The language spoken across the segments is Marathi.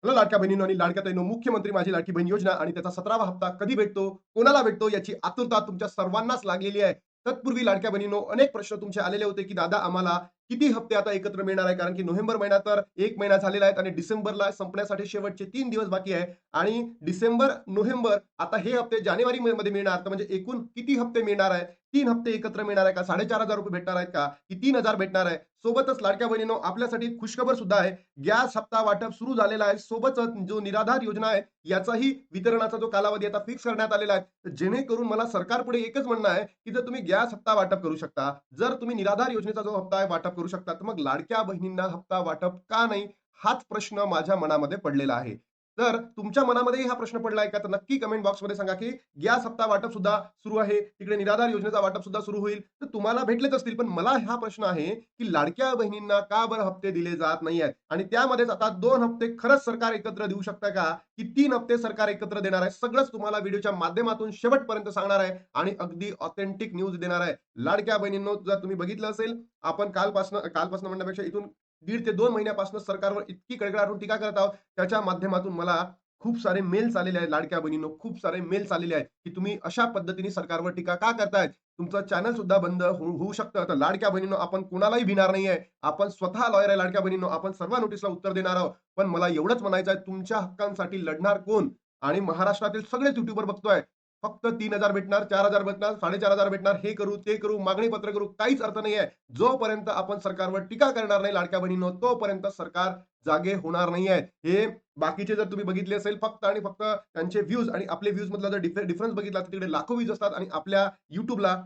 मला लाडक्या बहिणींनो आणि लाडक्या ताईंनो, मुख्यमंत्री माझी लाडकी बहीण योजना आणि त्याचा 17वा हप्ता कधी भेटतो, कोणाला भेटतो याची आतुरता तुमच्या सर्वांनाच लागलेली आहे. तत्पूर्वी लाडक्या बहिणींनो, अनेक प्रश्न तुमचे आलेले होते, की दादा आम्हाला किती हप्ते आता एकत्र मिळणार आहे? कारण की नोव्हेंबर महिना तर 1 महिना झालेला आहे आणि डिसेंबरला संपण्यासाठी शेवटचे 3 दिवस बाकी आहे आणि डिसेंबर, नोव्हेंबर आता हे हप्ते जानेवारी मध्ये मिळणार. तर म्हणजे एकूण किती हप्ते मिळणार आहे? 3 हप्ते एकत्र मिळणार आहे का? ₹4,500 भेटणार आहेत का? की 3,000 भेटणार आहे? सोबतच लाडक्या बहिणींनो, आपल्यासाठी खुशखबर सुद्धा आहे. गॅस हप्ता वाटप सुरू झालेला आहे. सोबतच जो निराधार योजना आहे, याचाही वितरणाचा जो कालावधी आता फिक्स करण्यात आलेला आहे. तर जेणेकरून मला सरकारपुढे एकच म्हणणं आहे, की जर तुम्ही गॅस हप्ता वाटप करू शकता, जर तुम्ही निराधार योजनेचा जो हप्ता आहे वाटप करू शकता, तर मग लाडक्या बहिणींना हप्ता वाटप का नाही? हाच प्रश्न माझ्या मनामध्ये पडलेला आहे. तर तुमच्या मनामध्येही हा प्रश्न पडलाय का? तर नक्की कमेंट बॉक्समध्ये सांगा, की गॅस हप्ता वाटप सुद्धा सुरू आहे. तिकडे निराधार योजनेचा वाटप सुद्धा सुरू होईल. तर तुम्हाला भेटलेच असतील. पण मला हा प्रश्न आहे, की लाडक्या बहिणींना का बरं हप्ते दिले जात नाहीयेत? आणि त्यामध्येच आता 2 हप्ते खरंच सरकार एकत्र देऊ शकतं का? की 3 हप्ते सरकार एकत्र देणार आहे? सगळंच तुम्हाला व्हिडिओच्या माध्यमातून शेवटपर्यंत सांगणार आहे आणि अगदी ऑथेंटिक न्यूज देणार आहे. लाडक्या बहिणींनो, जर तुम्ही बघितलं असेल, आपण कालपासनं म्हणण्यापेक्षा इथून 1.5 ते 2 महिन्यापासून सरकारवर इतकी कडकडाटून टीका करत आहोत, त्याच्या माध्यमातून मला खूप सारे मेल्स आलेले आहेत लाडक्या बहिणींनो, खूप सारे मेल्स आलेले आहेत, की तुम्ही अशा पद्धतीने सरकारवर टीका का करतायत? तुमचं चॅनल सुद्धा बंद होऊ शकतं. तर लाडक्या बहिणींनो, आपण कोणालाही भिणार नाहीये. आपण स्वतः लॉयर आहे लाडक्या बहिणींनो. आपण सर्व नोटीसला उत्तर देणार आहोत. पण मला एवढंच म्हणायचं आहे, तुमच्या हक्कांसाठी लढणार कोण? आणि महाराष्ट्रातील सगळेच युट्यूबर बघतोय. फक्त 3,000 भेटणार, 4,000 भेटणार, 4,500 भेटणार, हे करू, ते करू, मागणी पत्र करू, काहीच अर्थ नाहीये. जोपर्यंत आपण सरकारवर टीका करणार नाही लाडक्या बहिणींनो, तोपर्यंत सरकार जागे होणार नाहीये. हे बाकीचे जर तुम्ही बघितले असेल, फक्त आणि फक्त त्यांचे व्ह्यूज आणि आपले व्ह्यूज मधला जर डिफरन्स बघितला, तर तिकडे लाखो व्ह्यूज असतात आणि आपल्या YouTubeला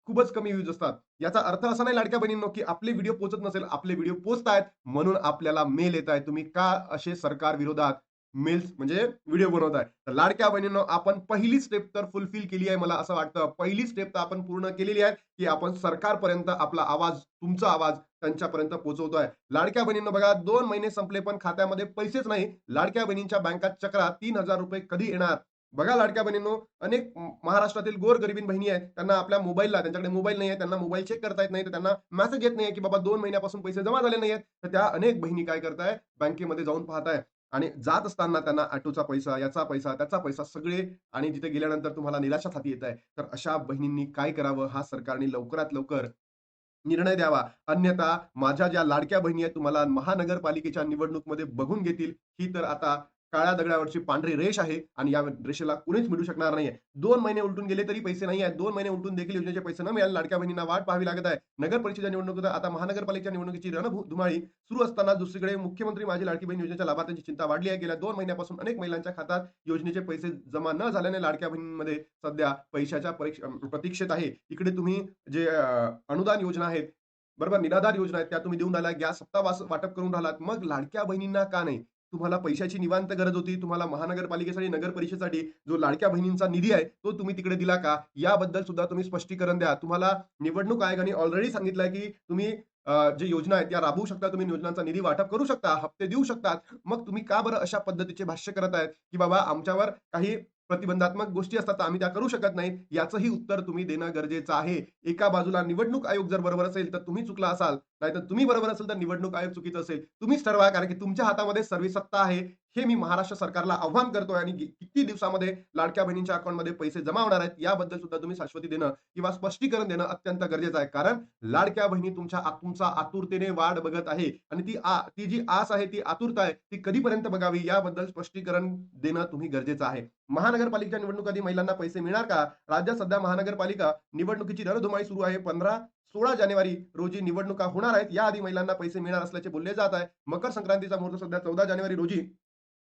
खूपच कमी व्ह्यूज असतात. याचा अर्थ असा नाही लाडक्या बहिणींनो, की आपले व्हिडिओ पोहोचत नसेल. आपले व्हिडिओ पोहोचतायत म्हणून आपल्याला मेल येतायत. तुम्ही का असे सरकार विरोधात मेल्स म्हणजे व्हिडिओ बनवताय? तर लाडक्या बहिणींनो, आपण पहिली स्टेप तर फुलफिल केली आहे मला असं वाटतं. पहिली स्टेप तर आपण पूर्ण केलेली आहे, की आपण सरकारपर्यंत आपला आवाज, तुमचा आवाज त्यांच्यापर्यंत पोहोचवतोय. लाडक्या बहिणींनो बघा, 2 महिने संपले पण खात्यामध्ये पैसेच नाही. लाडक्या बहिणींच्या बँकात चक्रा ₹3,000 कधी येणार? बघा लाडक्या बहिणींनो, अनेक महाराष्ट्रातील गोरगरीब बहिणी आहेत. त्यांना आपल्या मोबाईलला, त्यांच्याकडे मोबाईल नाहीये, त्यांना मोबाईल चेक करता येत नाही, तर त्यांना मेसेज येत नाहीये, की बाबा 2 महिन्यापासून पैसे जमा झाले नाहीयेत. तर त्या अनेक बहिणी काय करताय, बँकेमध्ये जाऊन पाहताय आणि जात असताना त्यांना ऑटोचा पैसा, याचा पैसा, त्याचा पैसा सगळे आणि तिथे गेल्यानंतर तुम्हाला निराशाच हाती येत आहे. तर अशा बहिणींनी काय करावं? हा सरकारने लवकरात लवकर निर्णय द्यावा. अन्यथा माझ्या ज्या लाडक्या बहिणी आहेत तुम्हाला महानगरपालिकेच्या निवडणुकीमध्ये बघून घेतील. ही तर आता काळ्या दगडावरची पांढरी रेष आहे आणि या रेषेला कुणीच मिळू शकणार नाहीये. 2 महिने उलटून गेले तरी पैसे नाही आहेत. 2 महिने उलटून देखील योजनेचे पैसे न मिळाले लाडक्या बहिणींना वाट पाहावी लागत आहे. नगर परिषदेच्या निवडणुकीत आता महानगरपालिकेच्या निवडणुकीची रणधुमाळी सुरू असताना दुसरीकडे मुख्यमंत्री माझी लाडकी बहीण योजनेच्या लाभार्थ्यांची चिंता वाढली आहे. गेल्या 2 महिन्यापासून अनेक महिलांच्या खात्यात योजनेचे पैसे जमा न झाल्याने लाडक्या बहिणींमध्ये सध्या पैशाच्या प्रतीक्षेत आहे. इकडे तुम्ही जे अनुदान योजना आहेत, बरोबर, निराधार योजना आहेत, त्या तुम्ही देऊन राहिला, गॅस हप्ता वाटप करून राहिलात. मग लाडक्या बहिणींना का नाही? तुम्हाला पैशाची निवांत गरज होती. तुम्हाला महानगरपालिकेसाठी, नगर परिषदेसाठी जो लाडक्या बहिणींचा निधी आहे, तो तुम्ही तिकडे दिला का? याबद्दल सुद्धा तुम्ही स्पष्टीकरण द्या. तुम्हाला निवडणूक आयोगाने ऑलरेडी सांगितलंय, की तुम्ही जे योजना आहेत, त्या राबवू शकता. तुम्ही योजनांचा निधी वाटप करू शकता, हप्ते देऊ शकतात. मग तुम्ही का बरं अशा पद्धतीचे भाष्य करत आहेत, की बाबा आमच्यावर काही प्रतिबंधात्मक गोष्टी असतात, तर आम्ही त्या करू शकत नाही. याचंही उत्तर तुम्ही देणं गरजेचं आहे. एका बाजूला निवडणूक आयोग जर बरोबर असेल, तर तुम्ही चुकला असाल. नाहीतर तुम्ही बरोबर असेल, तर निवडणूक आयोग चुकीचं असेल. तुम्हीच ठरवा, कारण की तुमच्या हातामध्ये सर्व सत्ता आहे. हे मी महाराष्ट्र सरकारला आव्हान करतोय आणि किती दिवसामध्ये लाडक्या बहिणींच्या अकाउंटमध्ये पैसे जमा होणार आहेत, याबद्दल सुद्धा तुम्ही शाश्वती देणं किंवा स्पष्टीकरण देणं अत्यंत गरजेचं आहे. कारण लाडक्या बहिणी तुमचा आतुरतेने वाट बघत आहे आणि ती जी आस आहे, ती आतुरता आहे, ती कधीपर्यंत बघावी याबद्दल स्पष्टीकरण देणं तुम्ही गरजेचं आहे. महानगरपालिकेच्या निवडणुकीआधी महिलांना पैसे मिळणार का? राज्यात सध्या महानगरपालिका निवडणुकीची रणधुमाळी सुरू आहे. 15-16 जानेवारी रोजी निवडणुका होणार आहेत. याआधी महिलांना पैसे मिळणार असल्याचे बोलले जात आहे. मकर संक्रांतीचा मुहूर्त सध्या 14 जानेवारी रोजी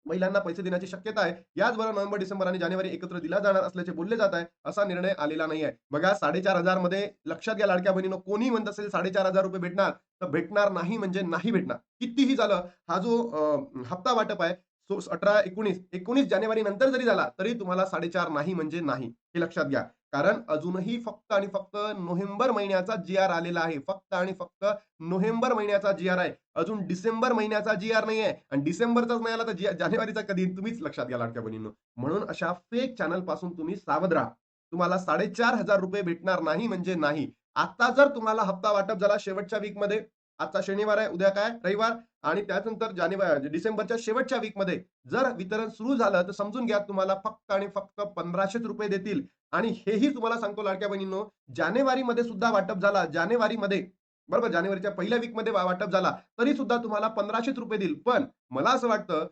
महिलांना पैसे देण्याची शक्यता आहे. याचबरोबर नोव्हेंबर, डिसेंबर आणि जानेवारी एकत्र दिला जाणार असल्याचे बोलले जात आहे. असा निर्णय आलेला नाही आहे. बघा 4,500 मध्ये लक्षात घ्या लाडक्या बहिणींनो, कोणी म्हणत असेल ₹4,500 भेटणार, तर भेटणार नाही म्हणजे नाही भेटणार. कितीही झालं, हा जो हप्ता वाटप आहे, 18, 19 जानेवारी नंतर जरी झाला, तरी तुम्हाला 4,500 नाही म्हणजे नाही. हे लक्षात घ्या. कारण अजूनही फक्त आणि फक्त नोव्हेंबर महिन्याचा जी-आर आलेला आहे. फक्त आणि फक्त नोव्हेंबर महिन्याचा जी-आर आहे. अजून डिसेंबर महिन्याचा जी-आर नाहीये आणि डिसेंबरचाच नाही आला तर जानेवारीचा कधी तुम्हीच लक्षात घ्या लाडक्या बहिणींनो. म्हणून अशा फेक चॅनल पासून तुम्ही सावध राहा. तुम्हाला ₹4,500 भेटणार नाही म्हणजे नाही. आता जर तुम्हाला हप्ता वाटप झाला शेवटच्या वीकमध्ये, आजचा शनिवार आहे, उद्या काय रविवार आणि त्यानंतर डिसेंबरच्या शेवटच्या वीकमध्ये जर वितरण सुरू झालं तर समजून घ्या तुम्हाला फक्त आणि फक्त 1,500 रुपये देतील. आणि हेही तुम्हाला सांगतो लाडक्या बहिणींनो, जानेवारीमध्ये सुद्धा वाटप झाला. जानेवारीमध्ये बरोबर जानेवारीच्या पहिल्या वीकमध्ये वाटप झाला, तरी सुद्धा तुम्हाला 1,500 रुपये देईल. पण मला असं वाटतं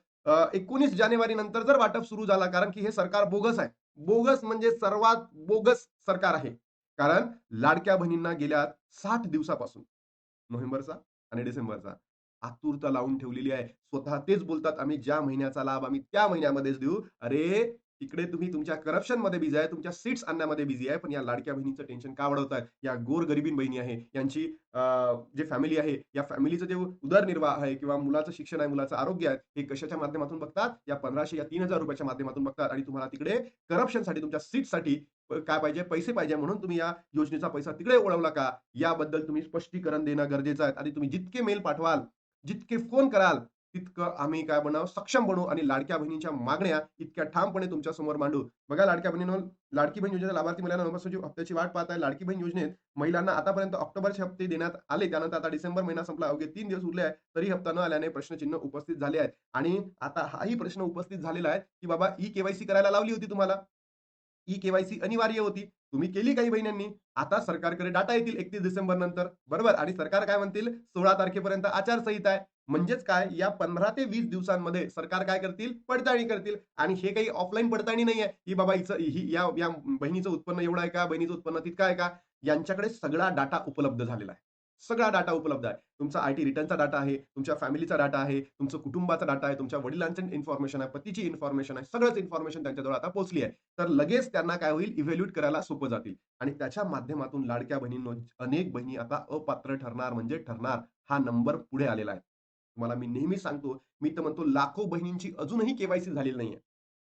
19 जानेवारी नंतर जर वाटप सुरू झाला, कारण की हे सरकार बोगस आहे. बोगस म्हणजे सर्वात बोगस सरकार आहे. कारण लाडक्या बहिणींना गेल्या 60 दिवसापासून नोव्हेंबरचा आणि डिसेंबरचा आतुरता लावून ठेवलेली आहे. स्वतः तेच बोलतात, "आम्ही ज्या महिन्याचा लाभ आम्ही त्या महिन्यामध्येच देऊ." अरे, तिकडे तुम्ही तुमच्या करप्शनमध्ये बिझी आहे, तुमच्या सीट्स आणण्यामध्ये बिझी आहे, पण या लाडक्या बहिणीचं टेन्शन का वाढवताय? या गोरगरिबीण बहिणी आहे, यांची जे फॅमिली आहे, या फॅमिलीचं जे उदरनिर्वाह आहे किंवा मुलाचं शिक्षण आहे, मुलाचं आरोग्य आहे, हे कशाच्या माध्यमातून बघतात? या 1500 या 3000 रुपयाच्या माध्यमातून बघतात आणि तुम्हाला तिकडे करप्शनसाठी, तुमच्या सीट्ससाठी काय पाहिजे? पैसे पाहिजे म्हणून तुम्ही या योजनेचा पैसा तिकडे वळवला का? याबद्दल तुम्ही स्पष्टीकरण देणं गरजेचं आहे आणि तुम्ही जितके मेल पाठवाल, जितके फोन कराल, तितकं आम्ही काय बनवू सक्षम बनू आणि लाडक्या बहिणींच्या मागण्या इतक्या ठामपणे तुमच्या समोर मांडू. बघा लाडक्या बहिणींनो, लाडकी बहीण योजनेचा लाभार्थी महिलांना नोव्हेंबरची हप्त्याची वाट पाहत आहे. लाडकी बहीण योजनेत महिलांना आतापर्यंत ऑक्टोबरचे हप्ते देण्यात आले. त्यानंतर आता डिसेंबर महिना संपला. अवघे 3 दिवस उरले आहेत. तरी हप्ता न आल्याने प्रश्नचिन्ह उपस्थित झाले आहेत. आणि आता हाही प्रश्न उपस्थित झालेला आहे, की बाबा ई-के-वाय-सी करायला लावली होती तुम्हाला. ई-के-वाय-सी अनिवार्य होती. तुम्ही केली काही महिन्यांनी. आता सरकारकडे डाटा येतील 31 डिसेंबर नंतर. बरोबर? आणि सरकार काय म्हणतील 16 तारखेपर्यंत आचारसंहिता आहे. म्हणजेच काय या 15 ते 20 दिवसांमध्ये सरकार काय करतील? पडताळणी करतील. आणि हे काही ऑफलाईन पडताळणी नाहीये, की बाबा हिचं ही या या बहिणीचं उत्पन्न एवढं आहे का? बहिणीचं उत्पन्न तितकं आहे का? यांच्याकडे सगळा डाटा उपलब्ध झालेला आहे. सगळा डाटा उपलब्ध आहे. तुमचा आयटी रिटर्नचा डाटा आहे, तुमच्या फॅमिलीचा डाटा आहे, तुमचं कुटुंबाचा डाटा आहे, तुमच्या वडिलांचं इन्फॉर्मेशन आहे, पतीची इन्फॉर्मेशन आहे. सगळंच इन्फॉर्मेशन त्यांच्याजवळ आता पोहोचली आहे. तर लगेच त्यांना काय होईल इव्हॅल्यूएट करायला सोपं जातील आणि त्याच्या माध्यमातून लाडक्या बहिणींनो अनेक बहिणी आता अपात्र ठरणार म्हणजे ठरणार. हा नंबर पुढे आलेला आहे. तुम्हाला मी नेहमी सांगतो, मी तर म्हणतो लाखो बहिणींची अजूनही के झालेली नाहीये.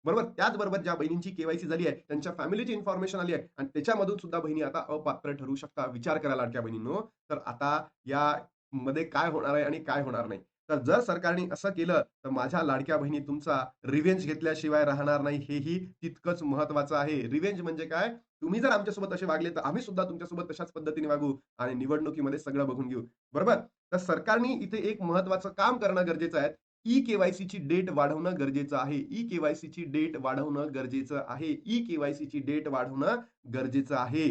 बरोबर? त्याचबरोबर ज्या बहिणींची के झाली आहे, त्यांच्या फॅमिलीची इन्फॉर्मेशन आली आहे आणि त्याच्यामधून सुद्धा बहिणी आता अपात्र ठरू शकता. विचार करा लाडक्या बहिणींनो. तर आता यामध्ये काय होणार आहे आणि काय होणार नाही. तर जर सरकारने असं केलं, तर माझ्या लाडक्या बहिणी तुमचा रिव्हेंज घेतल्याशिवाय राहणार नाही, हेही तितकंच महत्त्वाचं आहे. रिव्हेंज म्हणजे काय? तुम्ही जर आमच्यासोबत असे वागले, तर आम्ही सुद्धा तुमच्यासोबत तशाच पद्धतीने वागू आणि निवडणुकीमध्ये सगळं बघून घेऊ. बरोबर? तर सरकारने इथे एक महत्त्वाचं काम करणं गरजेचं आहे. ई-के-वाय-सीची डेट वाढवणं गरजेचं आहे. ई-के-वाय-सीची डेट वाढवणं गरजेचं आहे. ई-के-वाय-सीची डेट वाढवणं गरजेचं आहे.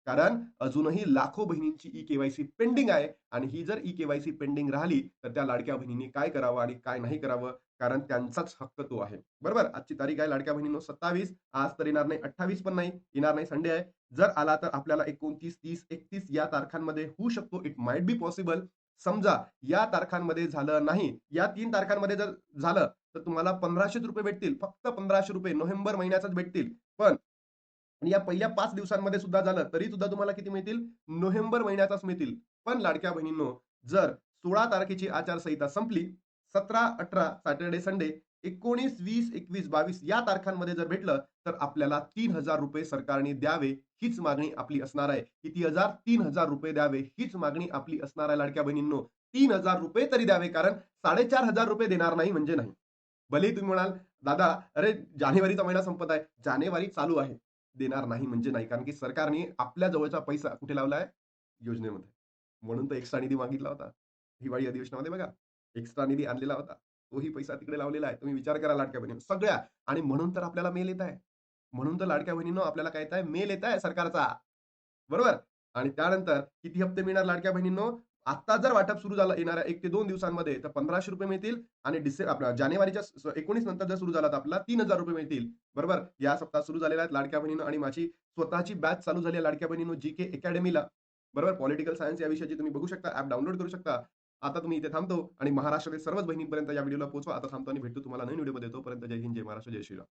कारण अजूनही लाखो बहिणींची ई-के-वाय-सी पेंडिंग आहे आणि ही जर ई-के-वाय-सी पेंडिंग राहिली, तर त्या लाडक्या बहिणींनी काय करावं आणि काय नाही करावं? कारण त्यांचाच हक्क तो आहे. बरोबर? आजची तारीख आहे लाडक्या बहिणींनो 27. आज तर येणार नाही, 28 पण नाही, येणार नाही, संडे आहे. जर आला तर आपल्याला 29, 30, 31 या तारखांमध्ये होऊ शकतो. It might be possible. समजा या तारखांमध्ये झालं नाही, या 3 तारखांमध्ये जर झालं, तर तुम्हाला ₹1,500 भेटतील. फक्त ₹1,500 नोव्हेंबर महिन्याचाच भेटतील. पण आणि या पहिल्या 5 दिवसांमध्ये सुद्धा झालं, तरी सुद्धा तुम्हाला किती मिळतील? नोव्हेंबर महिन्याचाच मिळतील. पण लाडक्या बहिणींनो, जर 16 तारखेची आचारसंहिता संपली, 17, 18 सॅटर्डे, संडे, 19, 20, 21, 22 या तारखांमध्ये जर भेटलं, तर आपल्याला ₹3,000 सरकारने द्यावे, हीच मागणी आपली असणार आहे. किती हजार? ₹3,000 द्यावे, हीच मागणी आपली असणार आहे लाडक्या बहिणींनो. ₹3,000 तरी द्यावे, कारण ₹4,500 देणार नाही म्हणजे नाही. भलेही तुम्ही म्हणाल, "दादा, अरे जानेवारीचा महिना संपत आहे." जानेवारी चालू आहे. देणार नाही म्हणजे नाही. कारण की सरकारने आपल्या जवळचा पैसा कुठे लावलाय? योजनेमध्ये. म्हणून तर एक्स्ट्रा निधी मागितला होता. हिवाळी अधिवेशनामध्ये बघा, एक्स्ट्रा निधी आणलेला होता. तोही पैसा तिकडे लावलेला आहे. तुम्ही विचार करा लाडक्या बहिणींनो. सगळ्या आणि म्हणून तर आपल्याला मेल येत आहे. म्हणून तर लाडक्या बहिणींनो आपल्याला काय येत आहे? मेल येत आहे सरकारचा. बरोबर? आणि त्यानंतर किती हप्ते मिळणार लाडक्या बहिणींनो? आता जर वाटप सुरू झालं येणाऱ्या 1 ते 2 दिवसांमध्ये तर ₹1,500 मिळतील आणि आपल्या जानेवारीच्या 19 नंतर जर सुरू झाला तर आपल्याला ₹3,000 मिळतील. बरोबर? या सप्ताह सुरू झालेल्या आहेत लाडक्या बहिणींनो आणि माझी स्वतःची बॅच चालू झाली आहे लाडक्या बहिणींनो जी-के अकॅडमीला. बरोबर? पॉलिटिकल सायन्स या विषयाची तुम्ही बघू शकता. ॲप डाउनलोड करू शकता. आता तुम्ही इथे थांबतो आणि महाराष्ट्रातील सर्वच बहिणींपर्यंत या व्हिडिओला पोहोचवा. आता थांबतो आणि भेटतो तुम्हाला नवीन व्हिडिओमध्ये. तोपर्यंत जय हिंद, जय महाराष्ट्र, जय श्रीराम.